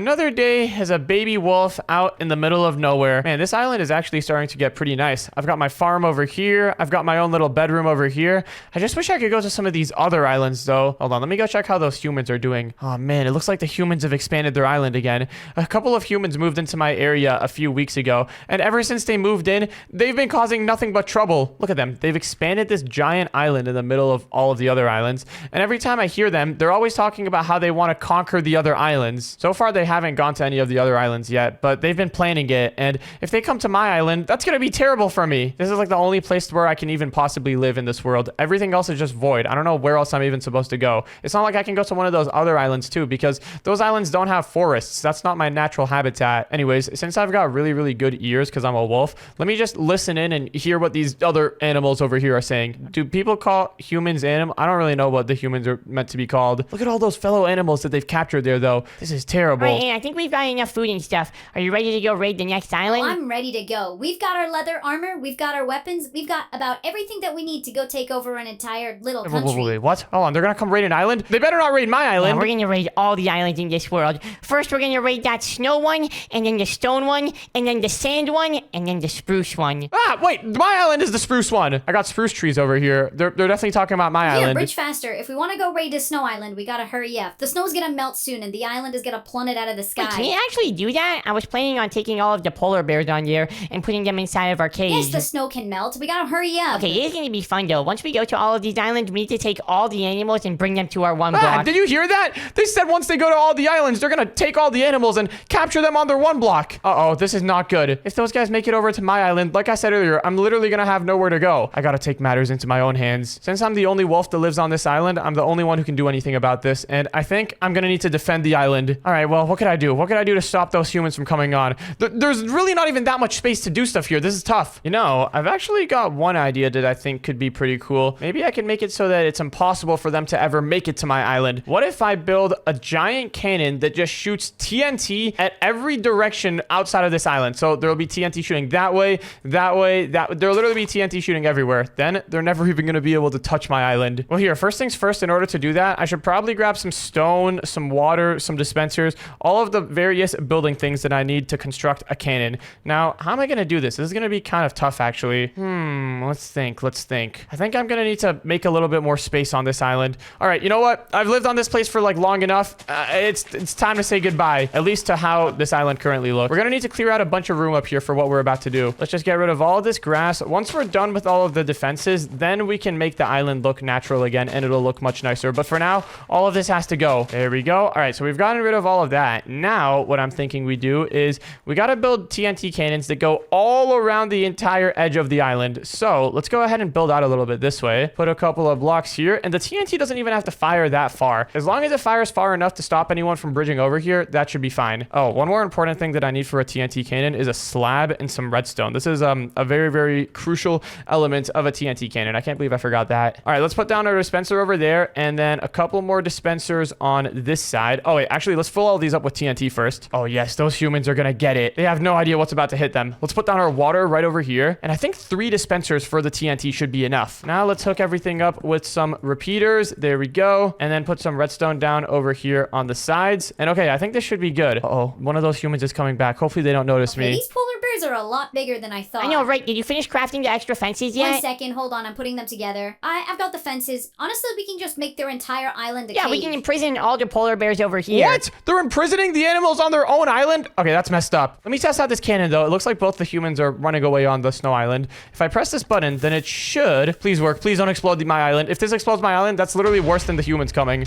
another day as a baby wolf out in the middle of nowhere. Man, this island is actually starting to get pretty nice. I've got my farm over here. I've got my own little bedroom over here. I just wish I could go to some of these other islands though. Hold on, let me go check how those humans are doing. Oh man, it looks like the humans have expanded their island again. A couple of humans moved into my area a few weeks ago, and ever since they moved in, they've been causing nothing but trouble. Look at them. They've expanded this giant island in the middle of all of the other islands, and every time I hear them, they're always talking about how they want to conquer the other islands. So far, they haven't gone to any of the other islands yet, but they've been planning it, and if they come to my island, that's gonna be terrible for me. This is like the only place where I can even possibly live in this world. Everything else is just void. I don't know where else I'm even supposed to go. It's not like I can go to one of those other islands too, because those islands don't have forests. That's not my natural habitat. Anyways, since I've got really, really good ears because I'm a wolf, let me just listen in and hear what these other animals over here are saying. Do people call humans animals? I don't really know what the humans are meant to be called. Look at all those fellow animals that they've captured there, though. This is terrible. All right, I think we've got enough food and stuff. Are you ready to go raid the next island? I'm ready to go. We've got our leather armor, we've got our weapons, we've got about everything that we need to go take over an entire little country. Wait, what? Hold on, they're gonna come raid an island? They better not raid my island. Yeah, we're gonna raid all the islands in this world. First, we're gonna raid that snow one, and then the stone one, and then the sand one, and then the spruce one. Ah, wait, my island is the spruce one. I got spruce trees over here. They're definitely talking about my Yeah, island. bridge faster. If we want to go raid a snow island, we gotta hurry up. The snow's gonna melt soon, and the island is gonna plummet out of the sky. Wait, can you actually do that? I was planning on taking all of the polar bears on there and putting them inside of our cage. Yes, the snow can melt. We gotta hurry up. Okay, it is gonna be fun though. Once we go to all of these islands, we need to take all the animals and bring them to our one block. Did you hear that? They said once they go to all the islands, they're gonna take all the animals and capture them on their one block. Uh-oh, this is not good. If those guys make it over to my island, like I said earlier, I'm literally gonna have nowhere to go. I gotta take matters into my own hands. Since I'm the only wolf that lives on this island, I'm the only one who can do anything about this, and I think I'm gonna need to defend the island. All right, well, what could I do? What could I do to stop those humans from coming on? There's really not even that much space to do stuff here. This is tough. You know, I've actually got one idea that I think could be pretty cool. Maybe I can make it so that it's impossible for them to ever make it to my island. What if I build a giant cannon that just shoots TNT at every direction outside of this island? So there'll be TNT shooting that way, there'll literally be TNT shooting everywhere. Then they're never even gonna be able to touch my island. Well, here, first things first, in order to do that, I should probably grab some stone, some water, some dispensers, all of the various building things that I need to construct a cannon. Now, how am I gonna do this? This is gonna be kind of tough, actually. Let's think. I think I'm gonna need to make a little bit more space on this island. All right, you know what? I've lived on this place for like long enough. It's time to say goodbye, at least to how this island currently looks. We're gonna need to clear out a bunch of room up here for what we're about to do. Let's just get rid of all of this grass. Once we're done with all of the defenses, then we can make the island look natural again, and it'll look much nicer. But for now, all of this has to go. There we go. All right, so we've gotten rid of all of that. Now, what I'm thinking we do is we gotta build TNT cannons that go all around the entire edge of the island. So let's go ahead and build out a little bit this way. Put a couple of blocks here, and the TNT doesn't even have to fire that far. As long as it fires far enough to stop anyone from bridging over here, that should be fine. Oh, one more important thing that I need for a TNT cannon is a slab and some redstone. This is a very, very crucial element of a TNT cannon. I can't believe I forgot that. All right, let's put down a dispenser over there, and then a couple more dispensers on this side. Oh, wait, actually, let's fill all these up with TNT first. Oh, yes, those humans are gonna get it. They have no idea what's about to hit them. Let's put down our water right over here, and I think 3 dispensers for the TNT should be enough. Now let's hook everything up with some repeaters. There we go. And then put some redstone down over here on the sides. And okay, I think this should be good. Uh-oh, one of those humans is coming back. Hopefully they don't notice me. These polar bears are a lot bigger than I thought. I know, right? Did you finish crafting the extra fences yet? 1 second, hold on, I'm putting them together. I've got the fences. Honestly, we can just make their entire island a Yeah, cage. we can imprison all the polar bears over here. What? They're imprisoning the animals on their own island? Okay, that's messed up. Let me test out this cannon, though. It looks like both the humans are running away on the snow island. If I press this button, then it should... Please work. Please don't explode my island. If this explodes my island, that's literally worse than the humans coming.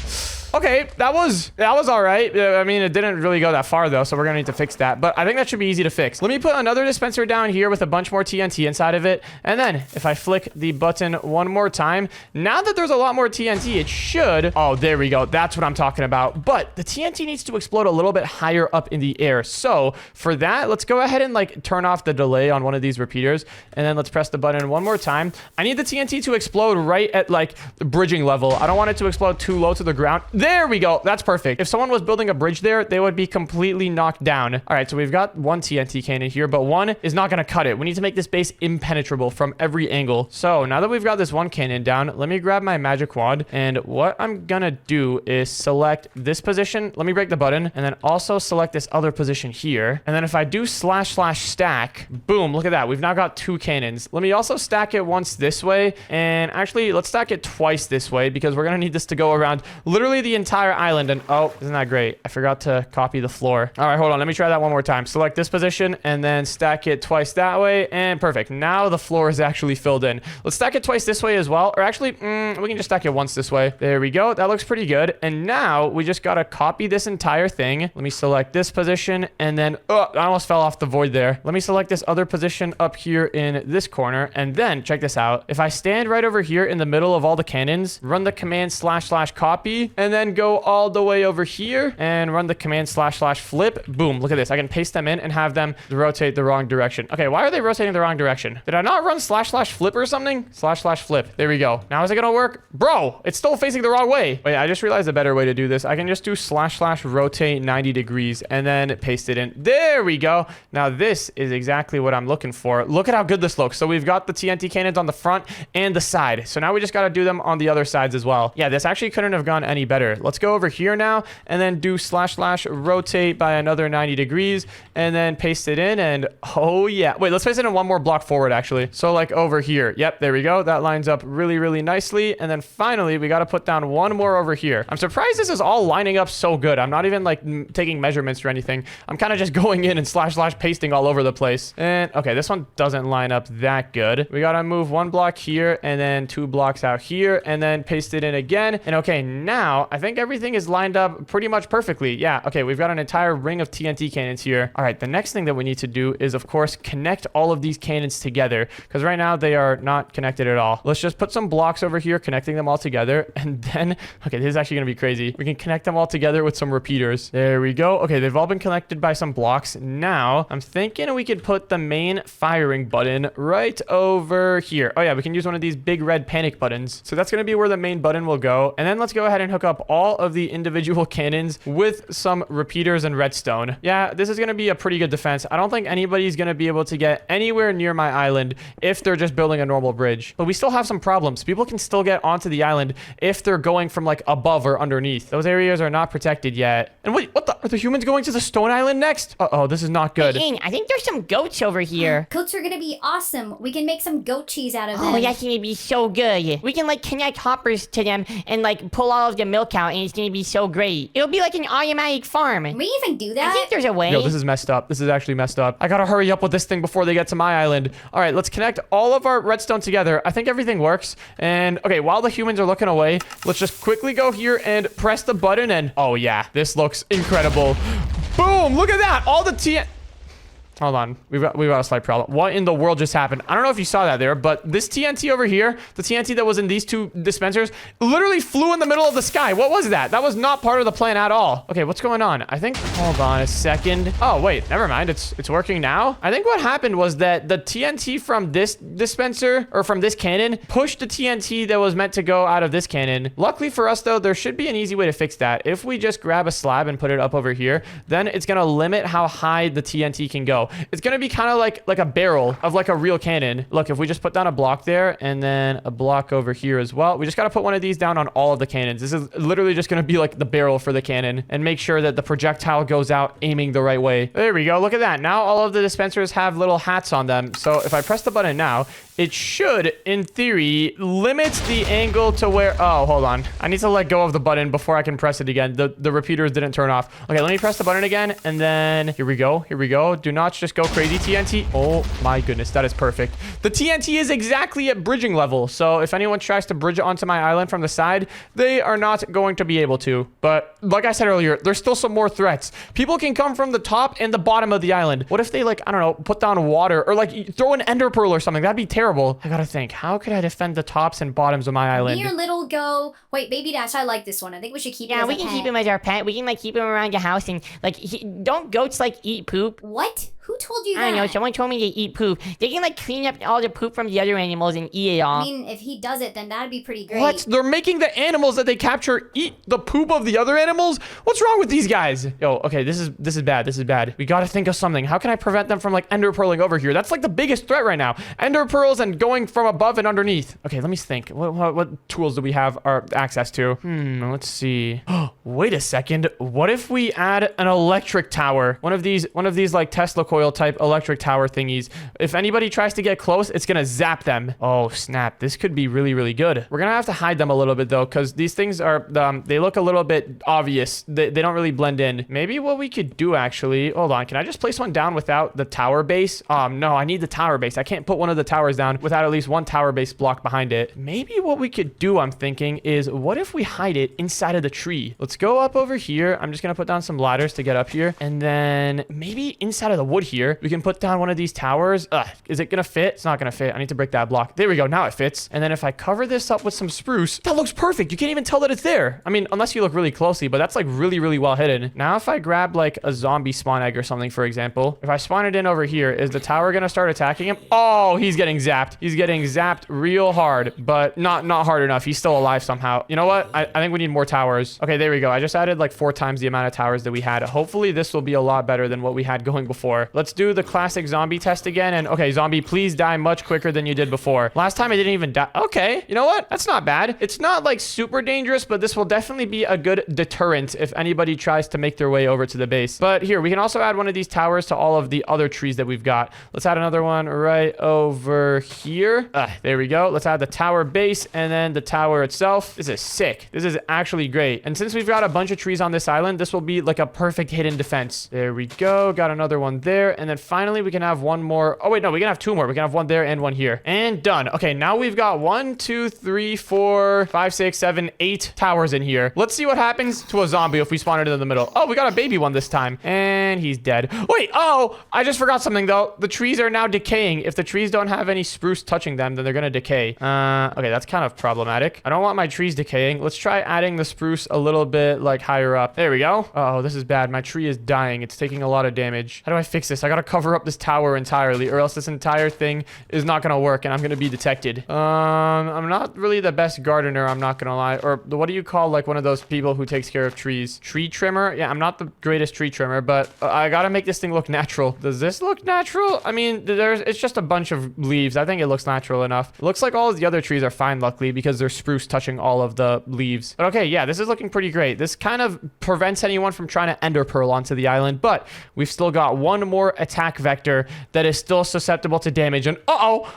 Okay, that was all right. I mean, it didn't really go that far, though, so we're gonna need to fix that. But I think that should be easy to fix. Let me put another dispenser down here with a bunch more TNT inside of it. And then, if I flick the button one more time, now that there's a lot more TNT, it should... Oh, there we go. That's what I'm talking about. But the TNT needs to explode a little bit higher up in the air. So, for that, let's go ahead and, like, turn off the delay on one of these repeaters. And then let's press the button one more time. I need the TNT to explode right at, like, the bridging level. I don't want it to explode too low to the ground. There we go. That's perfect. If someone was building a bridge there, they would be completely knocked down. All right, so we've got one TNT cannon here, but one is not going to cut it. We need to make this base impenetrable from every angle. So now that we've got this one cannon down, let me grab my magic wand. And what I'm going to do is select this position. Let me break the button and then also select this other position here. And then if I do / stack, boom, look at that. We've now got 2 cannons. Let me also stack it once this way. And actually, let's stack it twice this way because we're going to need this to go around literally the entire island. And oh, isn't that great? I forgot to copy the floor. All right, hold on. Let me try that one more time. Select this position and then stack it twice that way. And perfect. Now the floor is actually filled in. Let's stack it twice this way as well. Or actually, we can just stack it once this way. There we go. That looks pretty good. And now we just got to copy this entire thing. Let me select this position and then, I almost fell off the void there. Let me select this other position up here in this corner. And then check this out. If I stand right over here in the middle of all the cannons, run the command / copy, and then go all the way over here and run the command / flip. Boom. Look at this. I can paste them in and have them rotate the wrong direction. Okay, why are they rotating the wrong direction? Did I not run / flip or something? / flip. There we go. Now is it gonna work? Bro, it's still facing the wrong way. Wait, I just realized a better way to do this. I can just do / rotate 90 degrees and then paste it in. There we go. Now this is exactly what I'm looking for. Look at how good this looks. So we've got the TNT cannons on the front and the side. So now we just got to do them on the other sides as well. Yeah, this actually couldn't have gone any better. Let's go over here now and then do / rotate by another 90 degrees and then paste it in. And oh yeah, wait, let's paste it in one more block forward actually. So like over here. Yep, there we go. That lines up really, really nicely. And then finally, we got to put down one more over here. I'm surprised this is all lining up so good. I'm not even like taking measurements or anything. I'm kind of just going in and / pasting all over the place. And okay, this one doesn't line up that good. We got to move one block here and then 2 blocks out here and then paste it in again. And okay, now I think everything is lined up pretty much perfectly. Yeah, okay, we've got an entire ring of TNT cannons here. All right, the next thing that we need to do is, of course, connect all of these cannons together because right now they are not connected at all. Let's just put some blocks over here, connecting them all together. And then, okay, this is actually going to be crazy. We can connect them all together with some repeaters. There we go. Okay, they've all been connected by some blocks. Now, I'm thinking we could put the main firing button right over here. Oh yeah, we can use one of these big red panic buttons. So that's going to be where the main button will go. And then let's go ahead and hook up all of the individual cannons with some repeaters and redstone. Yeah, this is going to be a pretty good defense. I don't think anybody's going to be able to get anywhere near my island if they're just building a normal bridge. But we still have some problems. People can still get onto the island if they're going from like above or underneath. Those areas are not protected yet. And wait, what the? Are the humans going to the stone island next? Uh-oh, this is not good. Hey, Ian, I think there's some goats over here. Goats are gonna be awesome. We can make some goat cheese out of them. Oh, that's gonna be so good. We can like connect hoppers to them and like pull all of the milk out, and it's gonna be so great. It'll be like an automatic farm. Can we even do that? I think there's a way. Yo, this is messed up. This is actually messed up. I gotta hurry up with this thing before they get to my island. All right, let's connect all of our redstone together. I think everything works. And okay, while the humans are looking away, let's just quickly go here and press the button. And oh yeah, this looks incredible. Boom! Look at that. All the TNT. Hold on. We've got a slight problem. What in the world just happened? I don't know if you saw that there, but this TNT over here, the TNT that was in these 2 dispensers, literally flew in the middle of the sky. What was that? That was not part of the plan at all. Okay, what's going on? I think, hold on a second. Oh, wait, never mind. It's working now. I think what happened was that the TNT from this dispenser, or from this cannon, pushed the TNT that was meant to go out of this cannon. Luckily for us, though, there should be an easy way to fix that. If we just grab a slab and put it up over here, then it's going to limit how high the TNT can go. It's going to be kind of like a barrel of like a real cannon. Look, if we just put down a block there and then a block over here as well, we just got to put one of these down on all of the cannons. This is literally just going to be like the barrel for the cannon and make sure that the projectile goes out aiming the right way. There we go. Look at that. Now all of the dispensers have little hats on them. So if I press the button now, it should, in theory, limit the angle to where... Oh, hold on. I need to let go of the button before I can press it again. The repeaters didn't turn off. Okay, let me press the button again. And then here we go. Here we go. Do not just go crazy, TNT. Oh, my goodness. That is perfect. The TNT is exactly at bridging level. So if anyone tries to bridge onto my island from the side, they are not going to be able to. But like I said earlier, there's still some more threats. People can come from the top and the bottom of the island. What if they, like, I don't know, put down water or, like, throw an ender pearl or something? That'd be terrible. I gotta think, how could I defend the tops and bottoms of my island? Your little go. Wait, Baby Dash, I like this one. I think we should keep it as Yeah, we a can pet. keep him as our pet. We can like keep him around your house and like don't goats like eat poop? What? Who told you I that? don't know, someone told me to eat poop. They can, like, clean up all the poop from the other animals and eat it all. I mean, if he does it, then that'd be pretty great. What? They're making the animals that they capture eat the poop of the other animals? What's wrong with these guys? Yo, okay, this is bad. This is bad. We gotta think of something. How can I prevent them from like ender pearling over here? That's like the biggest threat right now. Ender pearls and going from above and underneath. Okay, let me think. What tools do we have our access to? Let's see. Wait a second. What if we add an electric tower? One of these like Tesla coil type electric tower thingies. If anybody tries to get close, it's gonna zap them. Oh snap! This could be really, really good. We're gonna have to hide them a little bit though, because these things are they look a little bit obvious. They don't really blend in. Maybe what we could do actually. Hold on. Can I just place one down without the tower base? No, I need the tower base. I can't put one of the towers down without at least one tower base block behind it. Maybe what we could do, I'm thinking, is what if we hide it inside of the tree? Let's go up over here. I'm just gonna put down some ladders to get up here, and then maybe inside of the wood here we can put down one of these towers. Is it gonna fit? It's not gonna fit. I need to break that block. There we go. Now it fits. And then if I cover this up with some spruce, that looks perfect. You can't even tell that it's there. I mean, unless you look really closely, but that's like really, really well hidden. Now if I grab like a zombie spawn egg or something, for example, if I spawn it in over here, is the tower gonna start attacking him? Oh, he's getting zapped. He's getting zapped real hard, but not hard enough. He's still alive somehow. You know what? I think we need more towers. Okay, there we go. I just added like 4 times the amount of towers that we had. Hopefully this will be a lot better than what we had going before. Let's do the classic zombie test again. And okay, zombie, please die much quicker than you did before. Last time I didn't even die. Okay, you know what? That's not bad. It's not like super dangerous, but this will definitely be a good deterrent if anybody tries to make their way over to the base. But here, we can also add one of these towers to all of the other trees that we've got. Let's add another one right over here. There we go. Let's add the tower base and then the tower itself. This is sick. This is actually great. And since we've got a bunch of trees on this island, this will be like a perfect hidden defense. There we go. Got another one there. And then finally we can have one more. Oh wait, no, we can have 2 more. We can have one there and one here. And done. Okay, now we've got 1, 2, 3, 4, 5, 6, 7, 8 towers in here. Let's see what happens to a zombie if we spawn it in the middle. Oh, we got a baby one this time. And he's dead. Wait, oh, I just forgot something though. The trees are now decaying. If the trees don't have any spruce touching them, then they're gonna decay. Okay, that's kind of problematic. I don't want my trees decaying. Let's try adding the spruce a little bit like higher up. There we go. Oh, this is bad. My tree is dying. It's taking a lot of damage. How do I fix this? I gotta cover up this tower entirely, or else this entire thing is not gonna work and I'm gonna be detected. I'm not really the best gardener, I'm not gonna lie. Or what do you call like one of those people who takes care of trees? Tree trimmer? Yeah, I'm not the greatest tree trimmer, but I gotta make this thing look natural. Does this look natural? I mean, it's just a bunch of leaves. I think it looks natural enough. It looks like all of the other trees are fine, luckily, because there's spruce touching all of the leaves. But okay, yeah, this is looking pretty great. This kind of prevents anyone from trying to ender pearl onto the island, but we've still got one more attack vector that is still susceptible to damage. And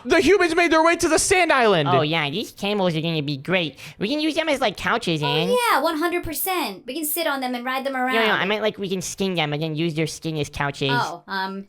the humans made their way to the sand island. Oh yeah, these camels are gonna be great. We can use them as like couches, and Yeah, 100%. We can sit on them and ride them around. no, I meant like we can skin them and then use their skin as couches.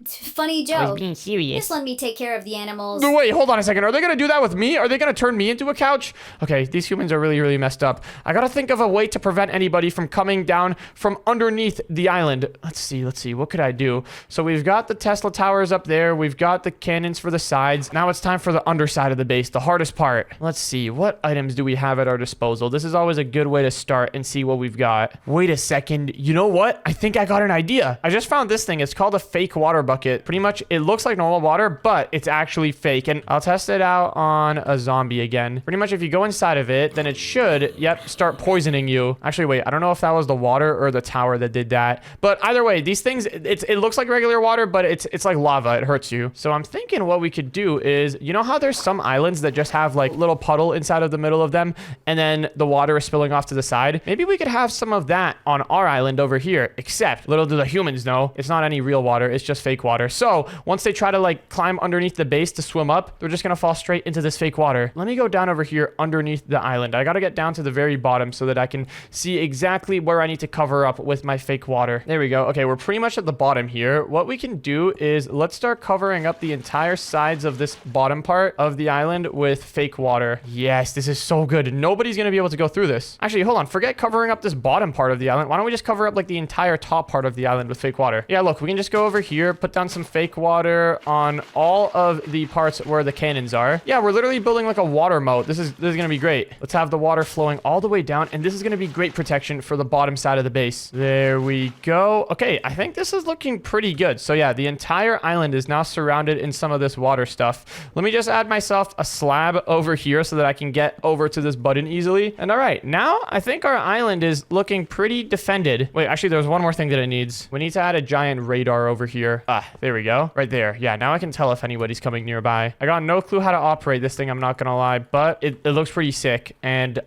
Funny I joke. was being serious. Just let me take care of the animals. No, wait, hold on a second. Are they going to do that with me? Are they going to turn me into a couch? Okay, these humans are really, really messed up. I got to think of a way to prevent anybody from coming down from underneath the island. Let's see. What could I do? So we've got the Tesla towers up there. We've got the cannons for the sides. Now it's time for the underside of the base, the hardest part. Let's see. What items do we have at our disposal? This is always a good way to start and see what we've got. Wait a second. You know what? I think I got an idea. I just found this thing. It's called a fake water bucket. Pretty much, it looks like normal water, but it's actually fake. And I'll test it out on a zombie again. Pretty much, if you go inside of it, then it should, start poisoning you. Actually, wait, I don't know if that was the water or the tower that did that. But either way, these things, it looks like regular water, but it's like lava. It hurts you. So I'm thinking what we could do is, you know how there's some islands that just have like little puddle inside of the middle of them, and then the water is spilling off to the side? Maybe we could have some of that on our island over here, except little do the humans know, it's not any real water, it's just fake water. So once they try to like climb underneath the base to swim up, they're just gonna fall straight into this fake water. Let me go down over here underneath the island. I gotta get down to the very bottom so that I can see exactly where I need to cover up with my fake water. There we go. Okay, we're pretty much at the bottom here. What we can do is let's start covering up the entire sides of this bottom part of the island with fake water. Yes, this is so good. Nobody's gonna be able to go through this. Actually, hold on. Forget covering up this bottom part of the island. Why don't we just cover up like the entire top part of the island with fake water? Yeah, look, we can just go over here, put down some fake water on all of the parts where the cannons are. Yeah, we're literally building like a water moat. This is gonna be great. Let's have the water flowing all the way down, and this is gonna be great protection for the bottom side of the base. There we go. Okay, I think this is looking pretty good. So So yeah, the entire island is now surrounded in some of this water stuff. Let me just add myself a slab over here so that I can get over to this button easily. And all right, now I think our island is looking pretty defended. Wait, actually, there's one more thing that it needs. We need to add a giant radar over here. Ah, there we go. Right there. Yeah, now I can tell if anybody's coming nearby. I got no clue how to operate this thing, I'm not gonna lie, but it looks pretty sick. And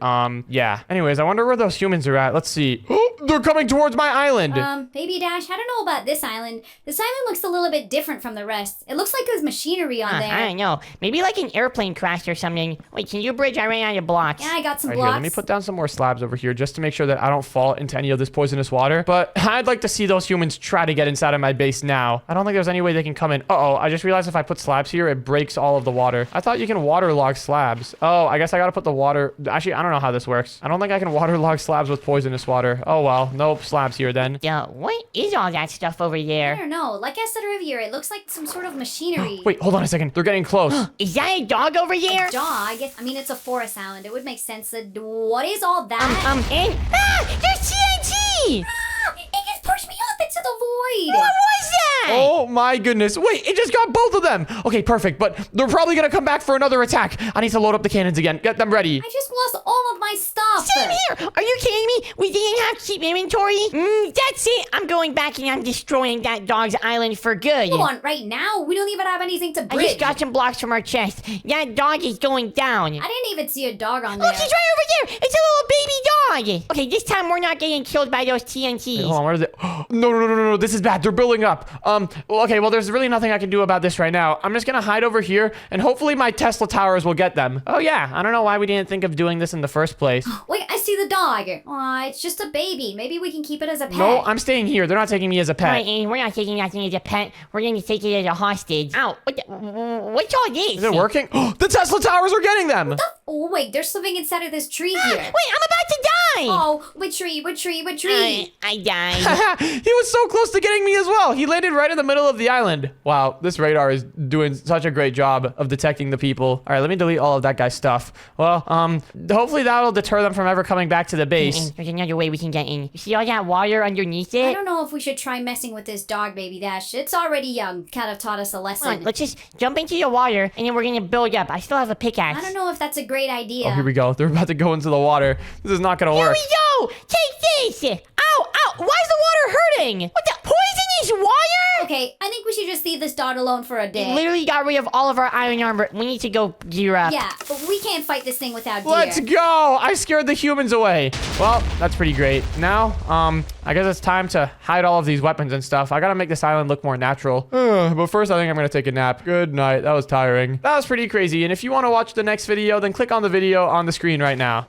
yeah. Anyways, I wonder where those humans are at. Let's see. Oh, they're coming towards my island. Baby Dash, I don't know about this island. This island looks a little bit different from the rest. It looks like there's machinery on there. I don't know. Maybe like an airplane crashed or something. Wait, can you bridge? I ran out of blocks. Yeah, I got some Right here, blocks. let me put down some more slabs over here just to make sure that I don't fall into any of this poisonous water. But I'd like to see those humans try to get inside of my base now. I don't think there's any way they can come in. Uh-oh, I just realized if I put slabs here, it breaks all of the water. I thought you can waterlog slabs. Oh, I guess I gotta put the water... Actually, I don't know how this works. I don't think I can waterlog slabs with poisonous water. Oh, well. Nope, slabs here then. Yeah, what is all that stuff over I there? don't know. Like I said earlier, it looks like some sort of machinery. Wait, hold on a second. They're getting close. Is that a dog over there? Jaw, I guess. I mean, it's a forest island. It would make sense that. What is all that? And there's TNT! It just pushed me up into the void. What was that? Oh my goodness. Wait, it just got both of them. Okay, perfect. But they're probably gonna come back for another attack. I need to load up the cannons again. Get them ready. I just lost all of my stuff. Same here! Are you kidding me? We didn't have to keep inventory? That's it! I'm going back and I'm destroying that dog's island for good. Come on, right now? We don't even have anything to I bridge. just got some blocks from our chest. That dog is going down. I didn't even see a dog on there. Look, he's right over there! It's a little baby dog! Okay, this time we're not getting killed by those TNTs. Wait, hold on, where is it? No. This is bad. They're building up. Okay, well, there's really nothing I can do about this right now. I'm just gonna hide over here, and hopefully my Tesla towers will get them. Oh, yeah. I don't know why we didn't think of doing this in the first place. Wait, I see the dog. Aw, it's just a baby. Maybe we can keep it as a pet. No, I'm staying here. They're not taking me as a pet. Right, and we're not taking that thing as a pet. We're going to take it as a hostage. Ow, what's all this? Is it working? The Tesla towers are getting them! Oh, wait, they're living inside of this tree here. Wait, I'm about to die! Oh, what tree? I died. He was so close to getting me as well. He landed right in the middle of the island. Wow, this radar is doing such a great job of detecting the people. All right, let me delete all of that guy's stuff. Well, hopefully that'll deter them from ever coming back to the base. There's another way we can get in. You see all that water underneath I it? don't know if we should try messing with this dog, Baby Dash. It's already young. Kind of taught us a Come lesson. on, let's just jump into the water and then we're gonna build up. I still have a pickaxe. I don't know if that's a great idea. Oh, here we go. They're about to go into the water. This is not gonna Here work. we go! Take this! Ow! Why is the water hurting? What the poisonous water? Okay, I think we should just leave this dog alone for a We day. literally got rid of all of our iron armor. We need to go gear up. Yeah, but we can't fight this thing without gear. Let's go! I scared the humans away. Well, that's pretty great. Now, I guess it's time to hide all of these weapons and stuff. I gotta make this island look more natural. But first, I think I'm gonna take a nap. Good night. That was tiring. That was pretty crazy. And if you want to watch the next video, then click on the video on the screen right now.